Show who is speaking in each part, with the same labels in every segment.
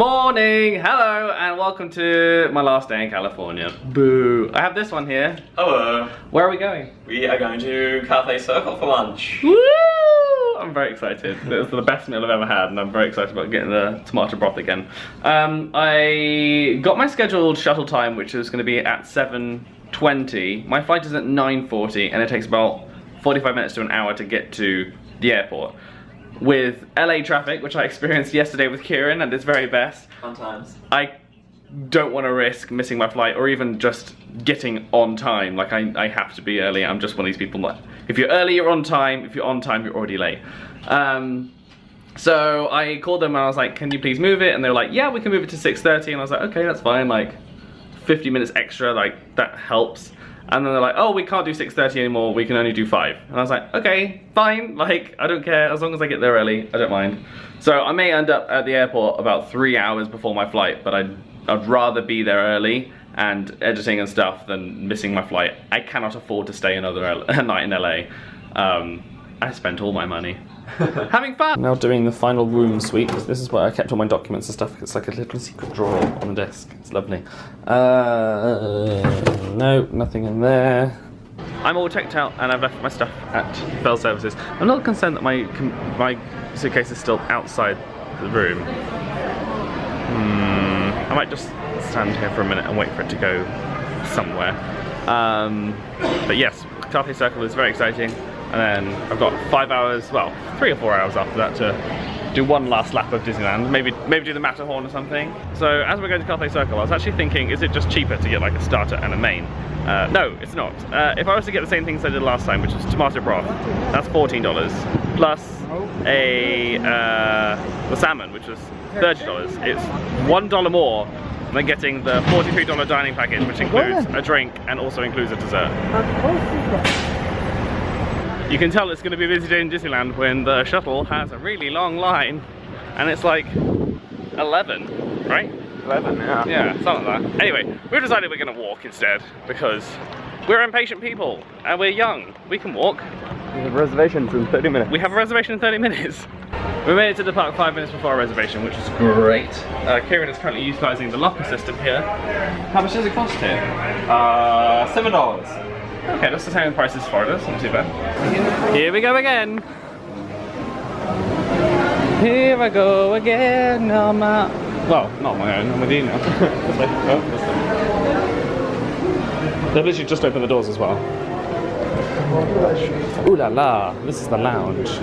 Speaker 1: Morning, hello, and welcome to my last day in California. Boo. I have this one here.
Speaker 2: Hello.
Speaker 1: Where are we going?
Speaker 2: We are going to Carthay Circle for lunch.
Speaker 1: Woo! I'm very excited. It was the best meal I've ever had, and I'm very excited about getting the tomato broth again. I got my scheduled shuttle time, which is going to be at 7:20. My flight is at 9:40, and it takes about 45 minutes to an hour to get to the airport. With LA traffic, which I experienced yesterday with Kieran at its very best.
Speaker 2: Fun times.
Speaker 1: I don't want to risk missing my flight or even just getting on time. Like, I have to be early. I'm just one of these people that, if you're early, you're on time. If you're on time, you're already late. So I called them and I was like, can you please move it? And they were like, yeah, we can move it to 6:30. And I was like, okay, that's fine. Like, 50 minutes extra, like, that helps. And then they're like, oh, we can't do 6:30 anymore, we can only do 5. And I was like, okay, fine, like, I don't care, as long as I get there early, I don't mind. So I may end up at the airport about 3 hours before my flight, but I'd rather be there early and editing and stuff than missing my flight. I cannot afford to stay another night in LA. I spent all my money. Having fun! Now doing the final room sweep. This is where I kept all my documents and stuff. It's like a little secret drawer on the desk. It's lovely. No, nothing in there. I'm all checked out and I've left my stuff at Bell Services. I'm not concerned that my suitcase is still outside the room. I might just stand here for a minute and wait for it to go somewhere. But yes, Carthay Circle is very exciting. And then I've got 5 hours, well, 3 or 4 hours after that to do one last lap of Disneyland, maybe do the Matterhorn or something. So as we're going to Carthay Circle, I was actually thinking, is it just cheaper to get like a starter and a main? No, it's not. If I was to get the same things I did last time, which was tomato broth, that's $14, plus the salmon, which was $30. It's $1 more than getting the $43 dining package, which includes a drink and also includes a dessert. You can tell it's going to be a busy day in Disneyland when the shuttle has a really long line, and it's like 11, right?
Speaker 2: 11, yeah.
Speaker 1: Yeah, something like that. Anyway, we've decided we're going to walk instead because we're impatient people and we're young. We can walk.
Speaker 2: We have reservations in 30 minutes.
Speaker 1: We have a reservation in 30 minutes. We made it to the park 5 minutes before our reservation, which is great. Kieran is currently utilising the locker system here. How much does it cost here?
Speaker 2: $7.
Speaker 1: Okay, that's the same price as Florida, that's not too bad. Here we go again. Here I go again on my... Well, not my own, I'm with you now. They've literally just opened the doors as well. Ooh la la, this is the lounge.
Speaker 3: Do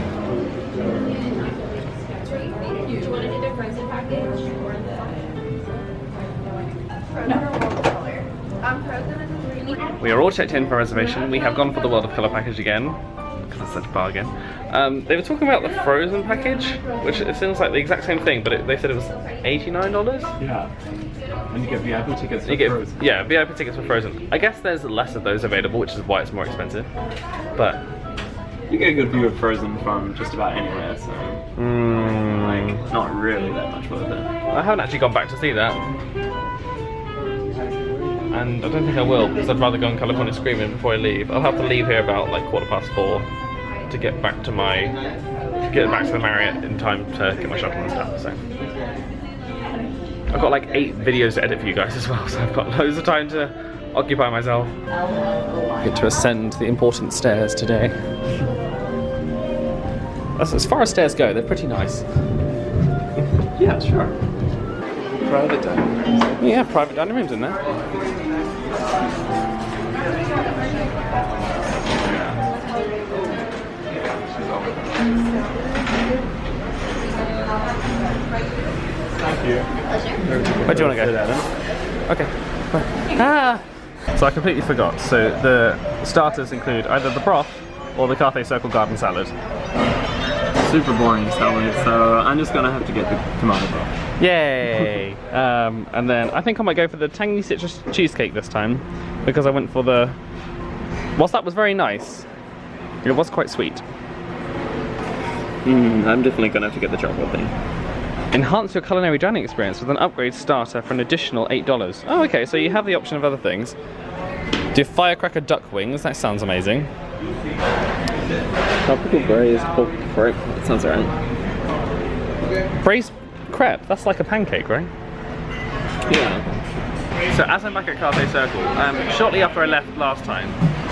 Speaker 3: you want to do the frozen package or the... No. Frozen and
Speaker 1: we are all checked in for a reservation. We have gone for the World of Colour package again, because it's such a bargain. They were talking about the frozen package, which it seems like the exact same thing, but they said it was $89?
Speaker 2: Yeah. And you get VIP tickets for frozen.
Speaker 1: Yeah, VIP tickets for frozen. I guess there's less of those available, which is why it's more expensive. But
Speaker 2: you get a good view of Frozen from just about anywhere, so like not really that much worth it.
Speaker 1: I haven't actually gone back to see that. And I don't think I will, because I'd rather go on California Screaming before I leave. I'll have to leave here about like 4:15 to get back to the Marriott in time to get my shuttle and stuff. So I've got like 8 videos to edit for you guys as well, so I've got loads of time to occupy myself. I get to ascend the important stairs today. As far as stairs go, they're pretty nice.
Speaker 2: Yeah, sure. Private dining rooms.
Speaker 1: Yeah, private dining rooms in there.
Speaker 2: Thank you.
Speaker 1: Where do you want to go? Okay. Ah! So I completely forgot. So the starters include either the broth or the Carthay Circle garden salad.
Speaker 2: Super boring salad, so I'm just gonna have to get the tomato broth.
Speaker 1: Yay! And then I think I might go for the tangy citrus cheesecake this time, because I went for the... Whilst that was very nice, it was quite sweet.
Speaker 2: I'm definitely gonna have to get the chocolate thing.
Speaker 1: Enhance your culinary dining experience with an upgrade starter for an additional $8. Oh, okay, so you have the option of other things. Do firecracker duck wings, that sounds amazing.
Speaker 2: Tropical braised pork. That sounds alright.
Speaker 1: Braised crepe. That's like a pancake, right?
Speaker 2: Yeah.
Speaker 1: So as I'm back at Carthay Circle, shortly after I left last time,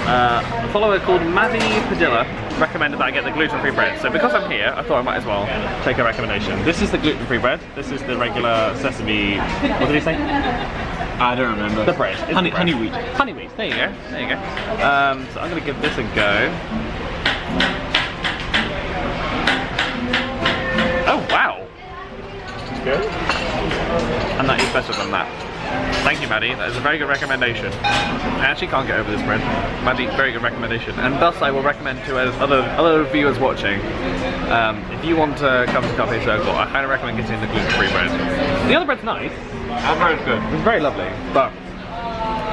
Speaker 1: a follower called Maddie Padilla recommended that I get the gluten-free bread. So because I'm here, I thought I might as well take a recommendation. This is the gluten-free bread. This is the regular sesame, what did he say?
Speaker 2: I don't remember.
Speaker 1: The bread.
Speaker 2: Honey wheat.
Speaker 1: Honey wheat, there you go. There you go. So I'm going to give this a go. Oh wow!
Speaker 2: Good.
Speaker 1: And that is better than that. Thank you, Maddie. That is a very good recommendation. I actually can't get over this bread. Maddie, very good recommendation. And thus I will recommend to other viewers watching, if you want to come to Carthay Circle, I highly recommend getting the gluten-free bread. The other bread's nice.
Speaker 2: That bread's good.
Speaker 1: It's very lovely, but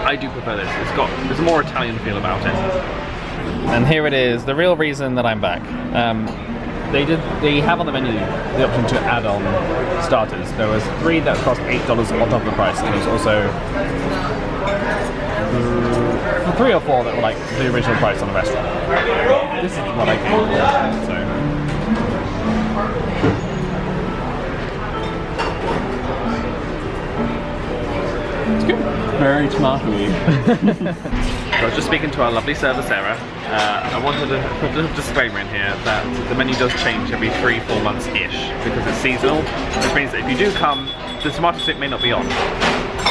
Speaker 1: I do prefer this. There's a more Italian feel about it. And here it is, the real reason that I'm back. They have on the menu the option to add on starters. There was 3 that cost $8 on top of the price, and there's also 3 or 4 that were like the original price on the restaurant. This is what I came for, so. It's good.
Speaker 2: Very tomatoey.
Speaker 1: I was just speaking to our lovely server Sarah. I wanted to put a disclaimer in here that the menu does change every 3-4 months-ish because it's seasonal, which means that if you do come, the tomato soup may not be on.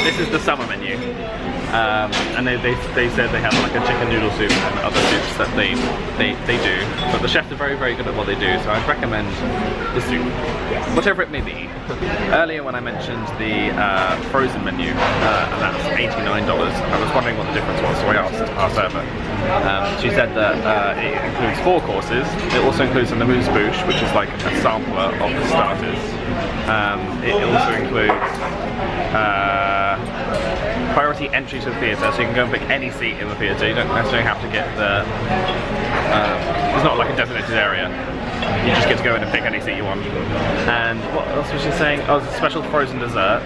Speaker 1: This is the summer menu, and they said they have like a chicken noodle soup and other soups that they do, but the chefs are very good at what they do, so I'd recommend the soup, whatever it may be. Earlier when I mentioned the frozen menu, and that's $89, I was wondering what the difference was, so I asked our server. She said that it includes 4 courses. It also includes an amuse-bouche, which is like a sampler of the starters. It also includes priority entry to the theatre, so you can go and pick any seat in the theatre. You don't necessarily have to get the... it's not like a designated area. You just get to go in and pick any seat you want. And what else was she saying? Oh, it's a special frozen dessert.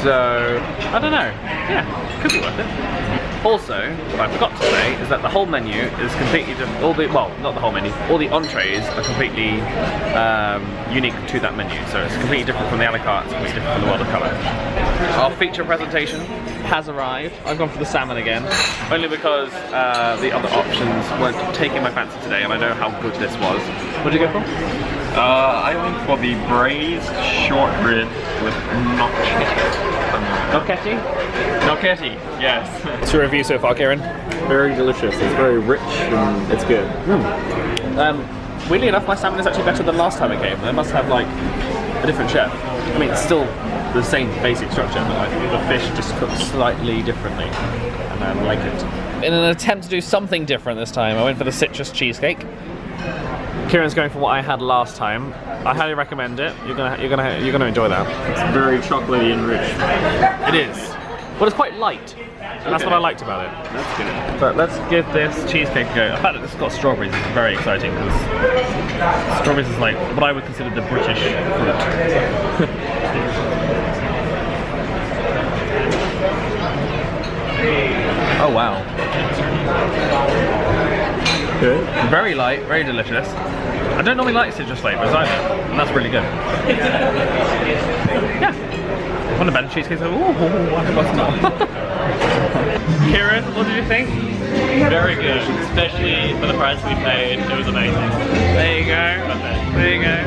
Speaker 1: So, I don't know. Yeah, could be worth it. Also, what I forgot to say is that the whole menu is completely different. Well, not the whole menu. All the entrees are completely unique to that menu. So it's completely different from the a la carte. It's completely different from the World of Colour. Our feature presentation has arrived. I've gone for the salmon again, only because the other options weren't taking my fancy today, and I know how good this was. What did you go for?
Speaker 2: I went for the braised short rib with
Speaker 1: Gnocchetti?
Speaker 2: gnocchetti, yes.
Speaker 1: What's your review so far, Kieran?
Speaker 2: Very delicious. It's very rich and it's good.
Speaker 1: Weirdly enough, my salmon is actually better than last time I came. They must have like a different chef. I mean, it's still the same basic structure, but like the fish just cooked slightly differently, and I like it. In an attempt to do something different this time, I went for the citrus cheesecake. Kieran's going for what I had last time. I highly recommend it. You're gonna enjoy that.
Speaker 2: It's very chocolatey and rich.
Speaker 1: It is. Well, it's quite light, and that's what I liked about it.
Speaker 2: That's good.
Speaker 1: But let's give this cheesecake a go. The fact that this has got strawberries is very exciting because strawberries is like what I would consider the British fruit. Oh wow.
Speaker 2: Good.
Speaker 1: Very light, very delicious. I don't normally like citrus flavours either, and that's really good. Yeah. One of the better cheesecakes I've Kieran, what did you think?
Speaker 2: Very good, especially for the price we paid. It was amazing.
Speaker 1: There you go. There you go.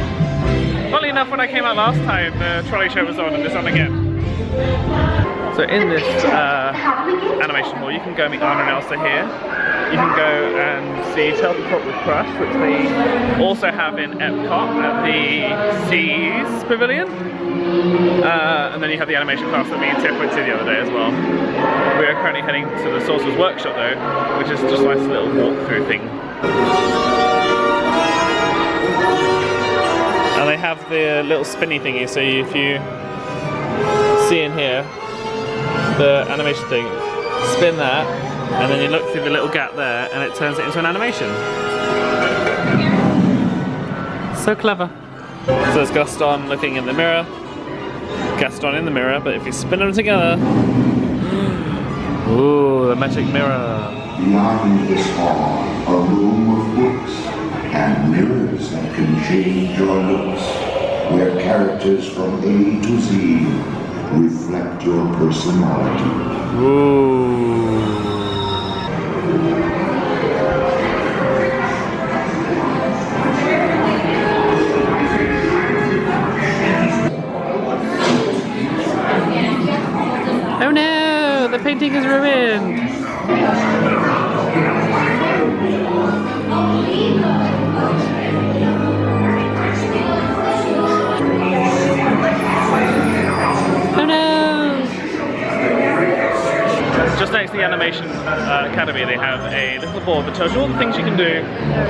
Speaker 1: Funnily enough, when I came out last time, the trolley show was on, and it's on again. So in this animation hall, you can go meet Anna and Elsa here. You can go and see Teleport with Crush, which they also have in Epcot at the Seas Pavilion. And then you have the animation class that me and Tiff went to the other day as well. We are currently heading to the Sorcerer's Workshop though, which is just a nice little walkthrough thing. And they have the little spinny thingy, so if you see in here, the animation thing, spin that, and then you look through the little gap there, and it turns it into an animation. So clever. So there's Gaston looking in the mirror, Gaston in the mirror, but if you spin them together, ooh, the magic mirror.
Speaker 4: Beyond this hall, a room of books and mirrors that can change your looks, where characters from A to Z reflect your personality.
Speaker 1: Ooh. Oh no, the painting is ruined. Oh no! Just next to the Animation Academy, they have a little board that tells you all the things you can do.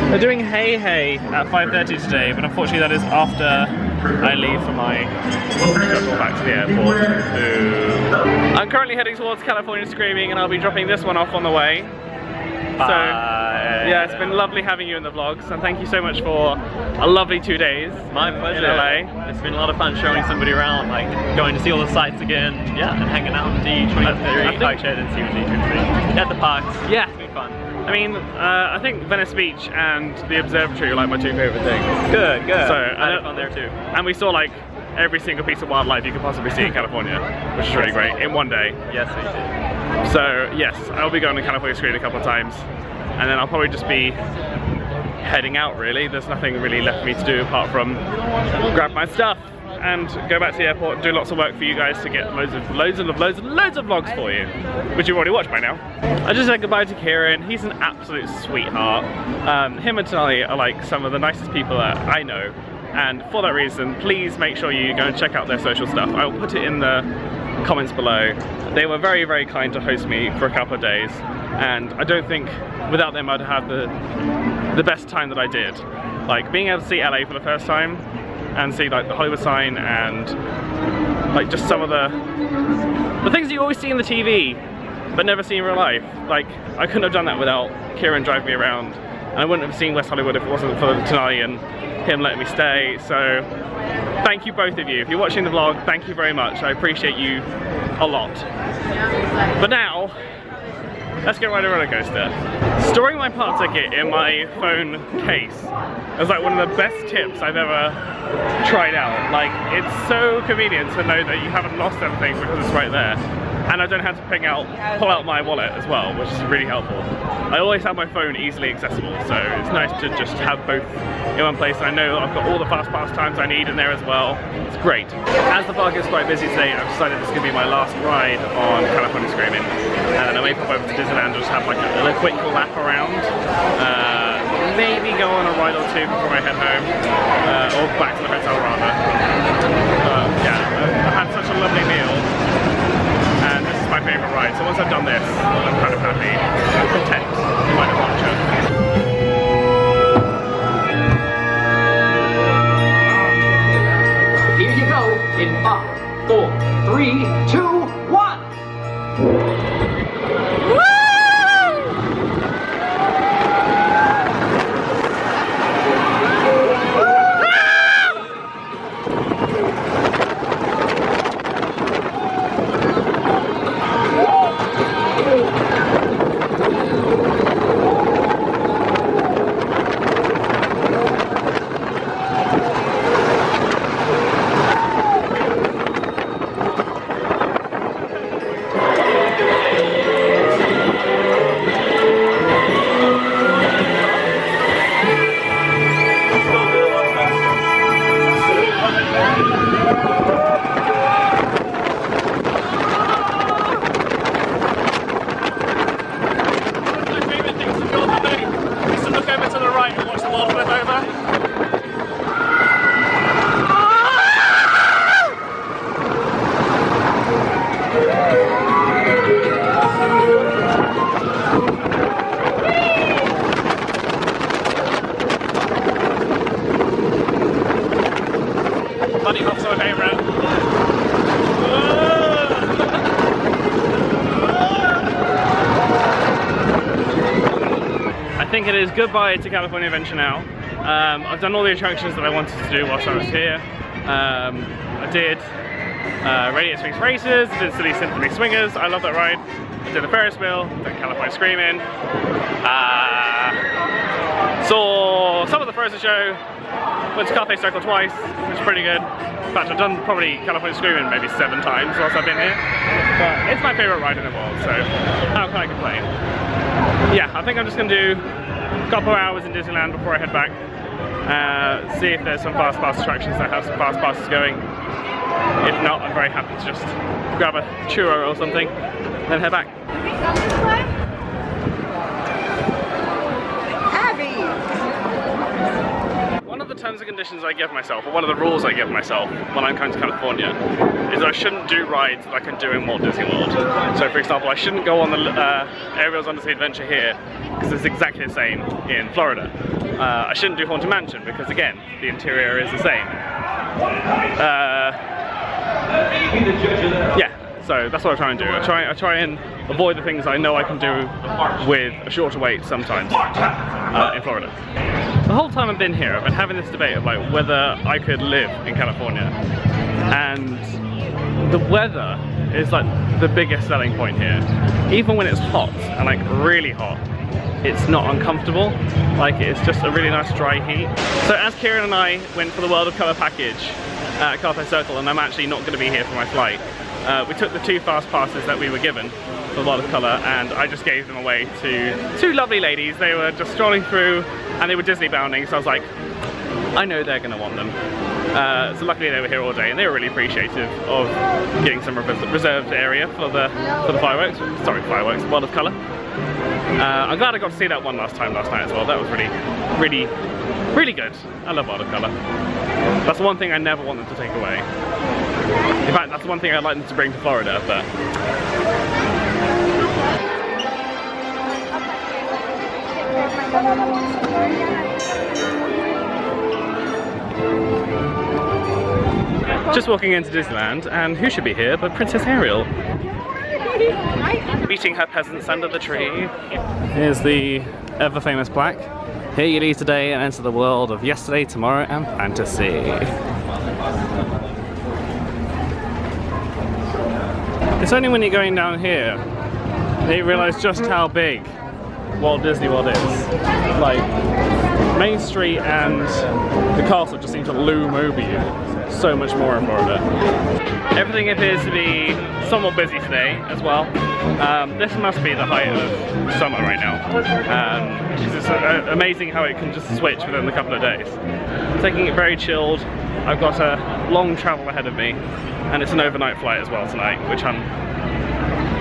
Speaker 1: They're doing Hey Hey at 5:30 today, but unfortunately that is after I leave for my shuttle back to the airport. Ooh. I'm currently heading towards California Screaming, and I'll be dropping this one off on the way. So, yeah, it's been lovely having you in the vlogs, and thank you so much for a lovely 2 days.
Speaker 2: My pleasure.
Speaker 1: In LA.
Speaker 2: It's been a lot of fun showing somebody around, like going to see all the sights again, yeah, and hanging out in D23, Arcade and C23, at the parks.
Speaker 1: Yeah.
Speaker 2: It's been fun.
Speaker 1: I mean, I think Venice Beach and the observatory are like my 2 favorite things.
Speaker 2: Good, good.
Speaker 1: So,
Speaker 2: I had fun there too.
Speaker 1: And we saw like every single piece of wildlife you could possibly see in California, which is really great, in one day.
Speaker 2: Yes, we did.
Speaker 1: So yes, I'll be going to California Screen a couple of times, and then I'll probably just be heading out really. There's nothing really left for me to do apart from grab my stuff and go back to the airport and do lots of work for you guys to get loads of vlogs for you, which you've already watched by now. I just said goodbye to Kieran. He's an absolute sweetheart. Him and Tonali are like some of the nicest people that I know, and for that reason, please make sure you go and check out their social stuff. I will put it in the comments below. They were very, very kind to host me for a couple of days, and I don't think without them I'd have the best time that I did. Like being able to see LA for the first time and see like the Hollywood sign and like just some of the things that you always see in the TV but never see in real life. Like I couldn't have done that without Kieran driving me around, and I wouldn't have seen West Hollywood if it wasn't for Tonali and him letting me stay. So thank you both of you. If you're watching the vlog, thank you very much. I appreciate you a lot. But now, let's get right a roller coaster. Storing my park ticket in my phone case is like one of the best tips I've ever tried out. Like, it's so convenient to know that you haven't lost everything because it's right there. And I don't have to pull out my wallet as well, which is really helpful. I always have my phone easily accessible, so it's nice to just have both in one place. I know I've got all the fast pass times I need in there as well. It's great. As the park is quite busy today, I've decided this is going to be my last ride on California Screaming. And then I may pop over to Disneyland and just have like a quick lap around. Maybe go on a ride or two before I head home, or back to the hotel rather. Yeah, I had such a lovely meal. And this is my favourite ride, so once I've done this, I'm kind of happy and content in my departure.
Speaker 5: Here you go in 5, 4, 3, 2, 1.
Speaker 1: I think it is goodbye to California Adventure now. I've done all the attractions that I wanted to do whilst I was here. I did Radiant Springs Races, I did City Symphony Swingers, I love that ride. I did the Ferris wheel, did California Screaming, saw some of the Frozen show, Went to Carthay Circle twice, which is pretty good. In fact, I've done probably California Screaming maybe 7 times whilst I've been here. But it's my favourite ride in the world, so how can I complain? Yeah, I think I'm just going to do a couple of hours in Disneyland before I head back. See if there's some fast pass attractions that have some fast passes going. If not, I'm very happy to just grab a churro or something, then head back. One of the terms and conditions I give myself, or one of the rules I give myself when I'm coming to California, is that I shouldn't do rides that I can do in Walt Disney World. So for example, I shouldn't go on the Ariel's Undersea Adventure here, because it's exactly the same in Florida. I shouldn't do Haunted Mansion, because again, the interior is the same. Yeah, so that's what I try and do. I try and avoid the things I know I can do with a shorter wait sometimes in Florida. The whole time I've been here, I've been having this debate of like whether I could live in California, and the weather is like the biggest selling point here. Even when it's hot and like really hot, it's not uncomfortable. Like it's just a really nice dry heat. So as Kieran and I went for the World of Colour package at Carthay Circle, and I'm actually not going to be here for my flight, we took the 2 fast passes that we were given for the World of Colour, and I just gave them away to 2 lovely ladies. They were just strolling through and they were Disney bounding, so I was like, I know they're going to want them. So luckily they were here all day, and they were really appreciative of getting some reserved area for the fireworks. Sorry, fireworks, World of Colour. I'm glad I got to see that one last night as well. That was really good. I love World of Colour. That's the one thing I never want them to take away. In fact, that's the one thing I'd like them to bring to Florida, but... Just walking into Disneyland, and who should be here but Princess Ariel? Meeting her peasants under the tree. Here's the ever famous plaque. Here you leave today and enter the world of yesterday, tomorrow and fantasy. It's only when you're going down here that you realise just how big Walt Disney World is. Like, Main Street and the castle just seem to loom over you so much more in Florida. Everything appears to be somewhat busy today as well. This must be the height of summer right now. It's amazing how it can just switch within a couple of days. Taking it very chilled. I've got a long travel ahead of me, and it's an overnight flight as well tonight, which I'm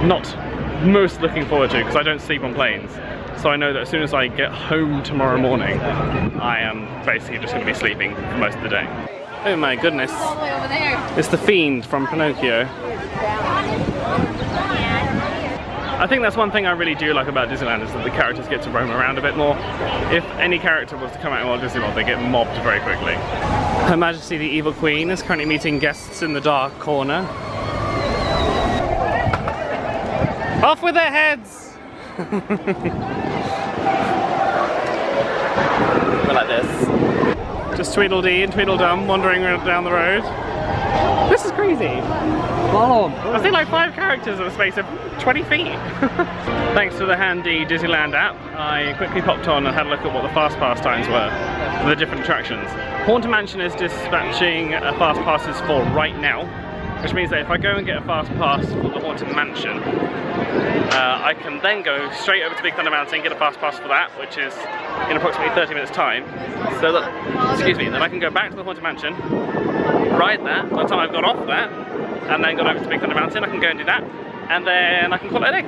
Speaker 1: not most looking forward to because I don't sleep on planes. So I know that as soon as I get home tomorrow morning, I am basically just going to be sleeping for most of the day. Oh my goodness.
Speaker 3: All the way over there.
Speaker 1: It's the Fiend from Pinocchio. I think that's one thing I really do like about Disneyland, is that the characters get to roam around a bit more. If any character was to come out in Walt Disney World, they get mobbed very quickly. Her Majesty the Evil Queen is currently meeting guests in the dark corner. Off with their heads! We're like this. Just Tweedledee and Tweedledum wandering down the road. This is crazy. I've seen like 5 characters in the space of 20 feet. Thanks to the handy Disneyland app, I quickly popped on and had a look at what the fast pass times were for the different attractions. Haunted Mansion is dispatching fast passes for right now, which means that if I go and get a fast pass for the Haunted Mansion, I can then go straight over to Big Thunder Mountain, get a fast pass for that, which is in approximately 30 minutes time. So that, excuse me, then I can go back to the Haunted Mansion, ride that, by the time I've got off that, and then got over to Big Thunder Mountain, I can go and do that, and then I can call it a day.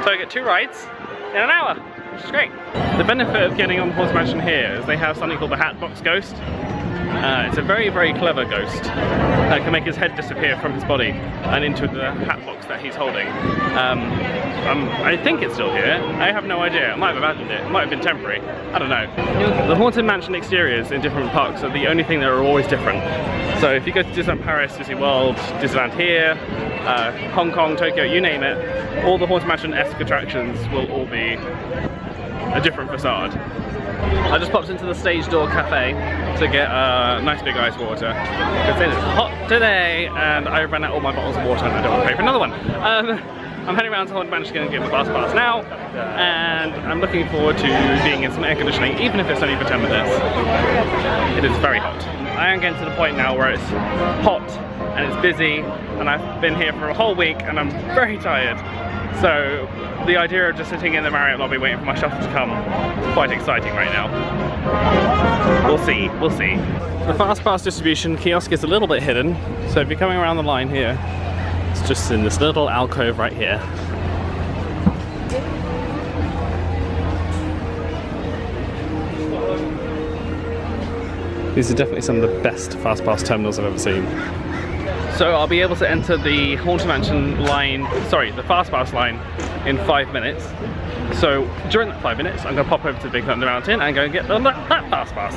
Speaker 1: So I get 2 rides in an hour, which is great. The benefit of getting on the Haunted Mansion here is they have something called the Hatbox Ghost. It's a very, very clever ghost that can make his head disappear from his body and into the hat box that he's holding. I think it's still here. I have no idea. I might have abandoned it. It might have been temporary. I don't know. The Haunted Mansion exteriors in different parks are the only thing that are always different. So if you go to Disneyland Paris, Disney World, Disneyland here, Hong Kong, Tokyo, you name it, all the Haunted Mansion-esque attractions will all be a different facade. I just popped into the Stage Door Cafe to get a nice big ice water because it is hot today and I ran out all my bottles of water and I don't want to pay for another one. I'm heading around to Haunted Mansion to get my fast pass now, and I'm looking forward to being in some air conditioning, even if it's only for 10 minutes. It is very hot. I am getting to the point now where it's hot and it's busy, and I've been here for a whole week and I'm very tired. So the idea of just sitting in the Marriott lobby waiting for my shuttle to come is quite exciting right now. We'll see, we'll see. The fast pass distribution kiosk is a little bit hidden, so if you're coming around the line here, it's just in this little alcove right here. These are definitely some of the best fast pass terminals I've ever seen. So I'll be able to enter the Haunted Mansion line, sorry, the fast pass line in 5 minutes. So during that 5 minutes, I'm going to pop over to the Big Thunder Mountain and go and get that fast pass.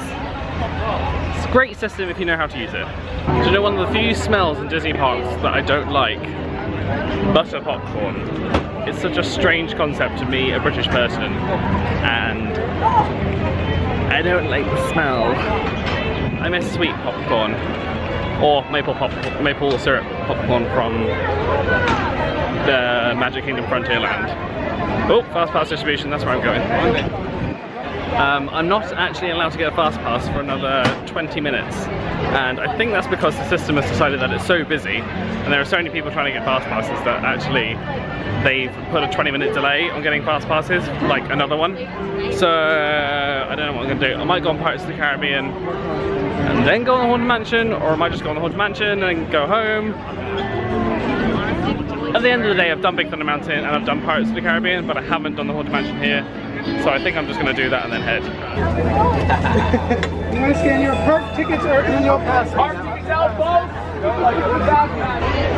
Speaker 1: It's a great system if you know how to use it. Do you know one of the few smells in Disney parks that I don't like? Butter popcorn. It's such a strange concept to me, a British person, and I don't like the smell. I miss sweet popcorn, or maple syrup popcorn from the Magic Kingdom Frontierland. Oh, fast pass distribution, that's where I'm going. I'm not actually allowed to get a fast pass for another 20 minutes, and I think that's because the system has decided that it's so busy and there are so many people trying to get fast passes that actually they've put a 20-minute delay on getting fast passes, like another one. So I don't know what I'm gonna do. I might go on Pirates of the Caribbean and then go on the Haunted Mansion, or I might just go on the Haunted Mansion and go home. At the end of the day, I've done Big Thunder Mountain and I've done Pirates of the Caribbean, but I haven't done the Haunted Mansion here. So I think I'm just going to do that and then head.
Speaker 6: You want to scan your park tickets or in your pass? Park tickets out, folks!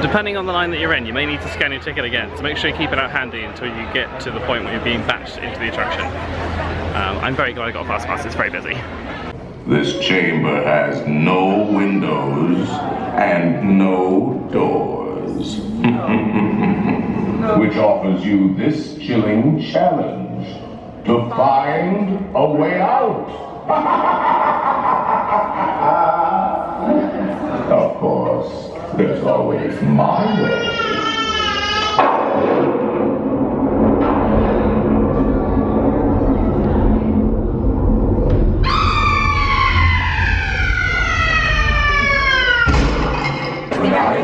Speaker 1: Depending on the line that you're in, you may need to scan your ticket again, so make sure you keep it out handy until you get to the point where you're being batched into the attraction. I'm very glad I got a fast pass, it's very busy.
Speaker 4: This chamber has no windows and no doors, which offers you this chilling challenge to find a way out. Of course, there's always my way.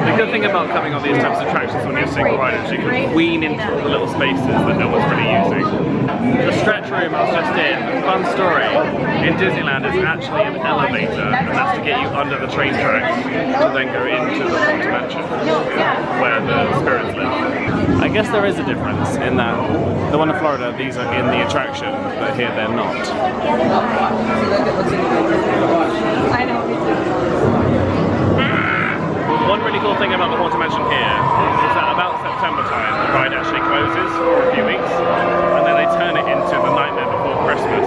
Speaker 1: The good thing about coming on these types of attractions when you're single rider is you can wean into all the little spaces that no one's really using. The stretch room I was just in, fun story, in Disneyland is actually an elevator, and that's to get you under the train tracks to then go into the Haunted Mansion where the spirits live. I guess there is a difference in that the one in Florida, these are in the attraction, but here they're not.
Speaker 3: I know.
Speaker 1: One really cool thing about the Haunted Mansion here is that about September time the ride actually closes for a few weeks, and then they turn it into the Nightmare Before Christmas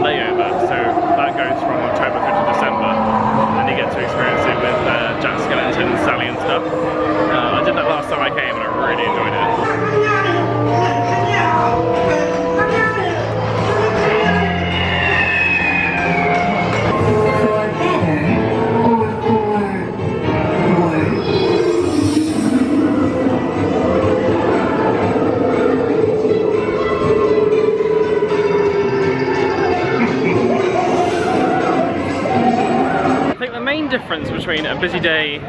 Speaker 1: layover, so that goes from October through to December, and you get to experience it with Jack Skellington and Sally and stuff. I did that last time I came and I really enjoyed it. Difference between a busy day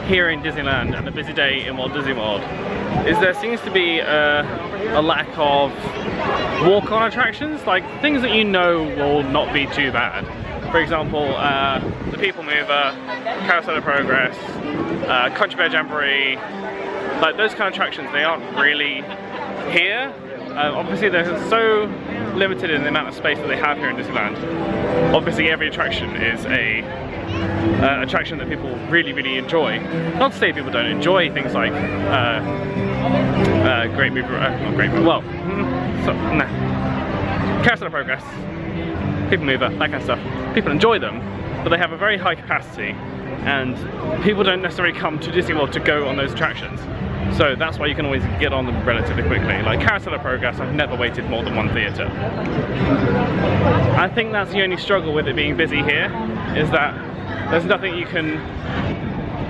Speaker 1: here in Disneyland and a busy day in Walt Disney World is there seems to be a lack of walk-on attractions, like things that you know will not be too bad. For example, the People Mover, Carousel of Progress, Country Bear Jamboree, like those kind of attractions, they aren't really here. Obviously they're so limited in the amount of space that they have here in Disneyland. Obviously every attraction is a attraction that people really enjoy. Not to say people don't enjoy things like Great Mover, not Great Mover, well, Carousel of Progress, People Mover, that kind of stuff. People enjoy them, but they have a very high capacity, and people don't necessarily come to Disney World to go on those attractions. So that's why you can always get on them relatively quickly. Like Carousel of Progress, I've never waited more than one theatre. I think that's the only struggle with it being busy here, is that there's nothing you can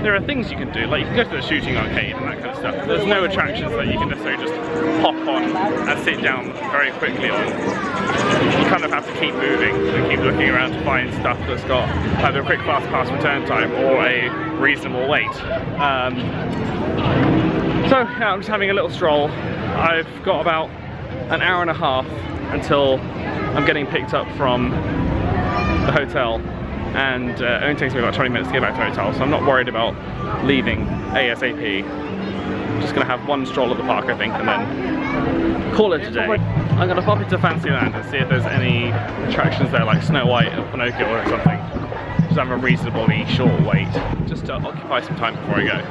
Speaker 1: there are things you can do, like you can go to the shooting arcade and that kind of stuff. There's no attractions that you can necessarily just hop on and sit down very quickly on. You kind of have to keep moving and keep looking around to find stuff that's got either a quick fast pass return time or a reasonable wait. So yeah, I'm just having a little stroll. I've got about an hour and a half until I'm getting picked up from the hotel, and it only takes me about 20 minutes to get back to the hotel, so I'm not worried about leaving ASAP. Just gonna have one stroll at the park, I think, and then call it a day. I'm gonna pop into Fantasyland and see if there's any attractions there, like Snow White or Pinocchio or something. Just have a reasonably short wait, just to occupy some time before I go.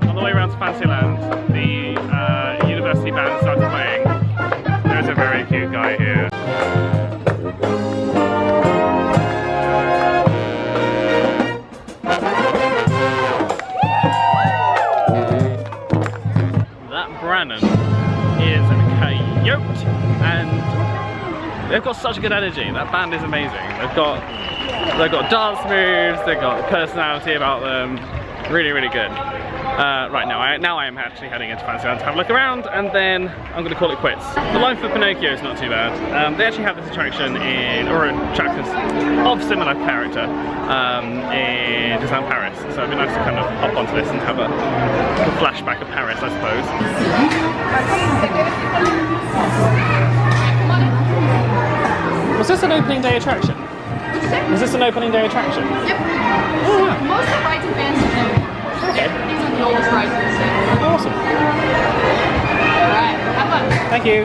Speaker 1: On the way around to Fantasyland, the university band started playing. There's a very cute guy here. That Brannon is a coyote, and they've got such good energy. That band is amazing. They've got dance moves, they've got personality about them. Really, really good. Right now I am actually heading into Fantasyland to have a look around, and then I'm going to call it quits. The line for Pinocchio is not too bad. They actually have this attraction or attractions of similar character in Disneyland Paris, so it'd be nice to kind of hop onto this and have a flashback of Paris, I suppose. Was this an opening day attraction? Is this an opening day attraction?
Speaker 3: Yep.
Speaker 1: Oh, wow.
Speaker 3: Most of the rides and fans are new.
Speaker 1: Okay.
Speaker 3: These are the oldest rides in the city.
Speaker 1: Awesome.
Speaker 3: Alright, have fun.
Speaker 1: Thank you.
Speaker 3: Yep.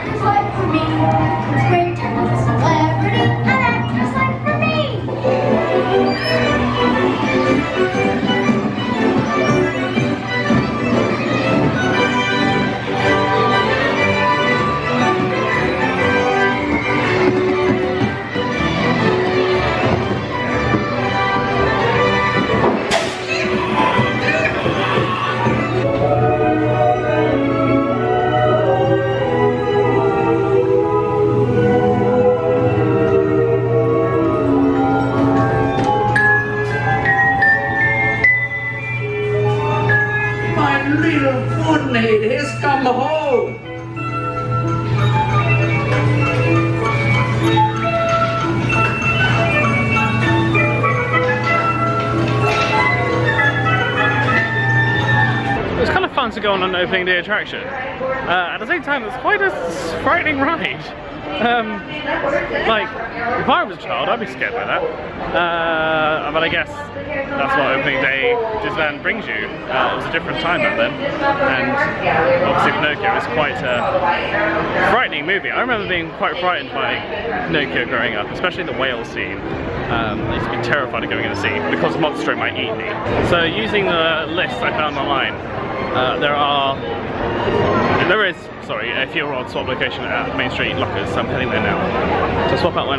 Speaker 7: Just like for me, it's great to have a celebrity, and that's just like for me.
Speaker 5: My little bonehead has come home.
Speaker 1: It was kind of fun to go on an opening day attraction. At the same time, it's quite a frightening ride. Like, if I was a child, I'd be scared by that. But I guess that's what opening day Disneyland brings you. It was a different time back then, and obviously Pinocchio is quite a frightening movie. I remember being quite frightened by Pinocchio growing up, especially the whale scene. I used to be terrified of going in the sea because Monstro might eat me. So using the list I found online, there is a fuel rod swap location at Main Street Lockers, so I'm heading there now to swap out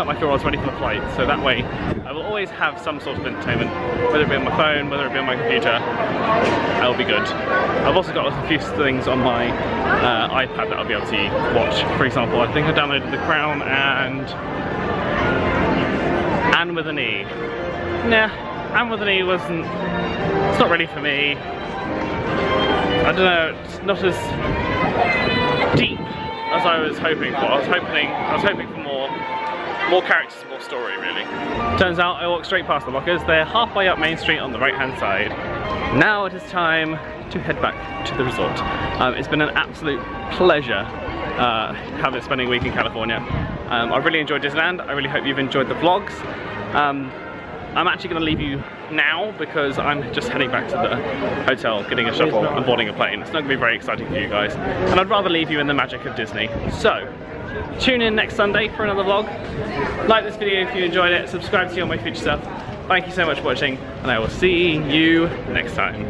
Speaker 1: my fuel rods ready for the flight, so that way I will always have some sort of entertainment, whether it be on my phone, whether it be on my computer. I'll be good. I've also got a few things on my iPad that I'll be able to watch. For example, I think I downloaded The Crown and Anne with an E. Nah, Anne with an E it's not really for me. I don't know, it's not as deep as I was hoping for. I was hoping for more characters, more story, really. Turns out I walked straight past the lockers. They're halfway up Main Street on the right hand side. Now it is time to head back to the resort. It's been an absolute pleasure spending a week in California. I really enjoyed Disneyland. I really hope you've enjoyed the vlogs. I'm actually going to leave you now because I'm just heading back to the hotel, getting a shuttle and boarding a plane. It's not going to be very exciting for you guys, and I'd rather leave you in the magic of Disney. So, tune in next Sunday for another vlog. Like this video if you enjoyed it, subscribe to see all my future stuff. Thank you so much for watching, and I will see you next time.